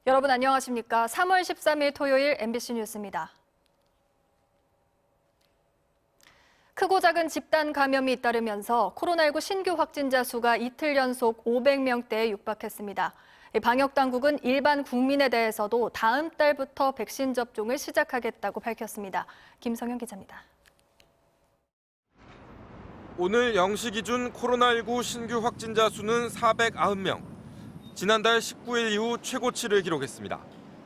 여러분 안녕하십니까? 3월 13일 토요일 MBC 뉴스입니다. 크고 작은 집단 감염이 잇따르면서 코로나19 신규 확진자 수가 이틀 연속 500명대에 육박했습니다. 방역당국은 일반 국민에 대해서도 다음 달부터 백신 접종을 시작하겠다고 밝혔습니다. 김성현 기자입니다. 오늘 0시 기준 코로나19 신규 확진자 수는 490명. 지난달 19일 이후 최고치를 기록했습니다.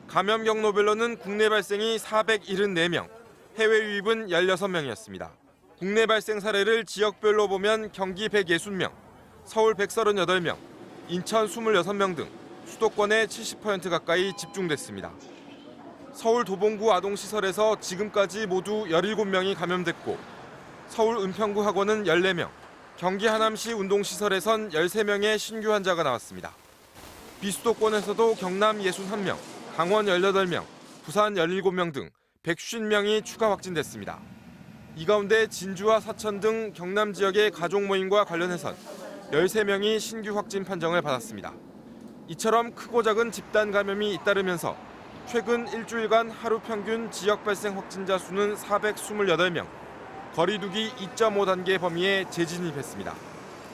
감염 경로별로는 국내 발생이 474명, 해외 유입은 16명이었습니다. 국내 발생 사례를 지역별로 보면 경기 160명, 서울 138명, 인천 26명 등 수도권의 70% 가까이 집중됐습니다. 서울 도봉구 아동시설에서 지금까지 모두 17명이 감염됐고 서울 은평구 학원은 14명, 경기 하남시 운동시설에선 13명의 신규 환자가 나왔습니다. 비수도권에서도 경남 61명, 강원 18명, 부산 17명 등 150명이 추가 확진됐습니다. 이 가운데 진주와 사천 등 경남 지역의 가족 모임과 관련해선 13명이 신규 확진 판정을 받았습니다. 이처럼 크고 작은 집단 감염이 잇따르면서 최근 일주일간 하루 평균 지역 발생 확진자 수는 428명, 거리두기 2.5단계 범위에 재진입했습니다.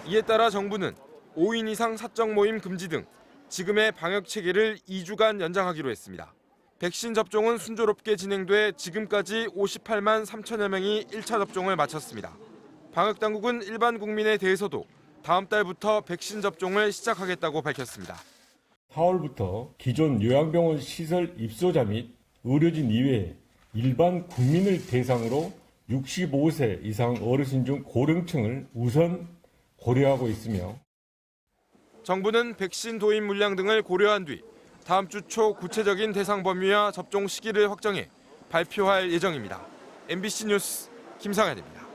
이에 따라 정부는 5인 이상 사적 모임 금지 등 지금의 방역 체계를 2주간 연장하기로 했습니다. 백신 접종은 순조롭게 진행돼 지금까지 58만 3천여 명이 1차 접종을 마쳤습니다. 방역당국은 일반 국민에 대해서도 다음 달부터 백신 접종을 시작하겠다고 밝혔습니다. 4월부터 기존 요양병원 시설 입소자 및 의료진 이외에 일반 국민을 대상으로 65세 이상 어르신 중 고령층을 우선 고려하고 있으며 정부는 백신 도입 물량 등을 고려한 뒤 다음 주 초 구체적인 대상 범위와 접종 시기를 확정해 발표할 예정입니다. MBC 뉴스 김상현입니다.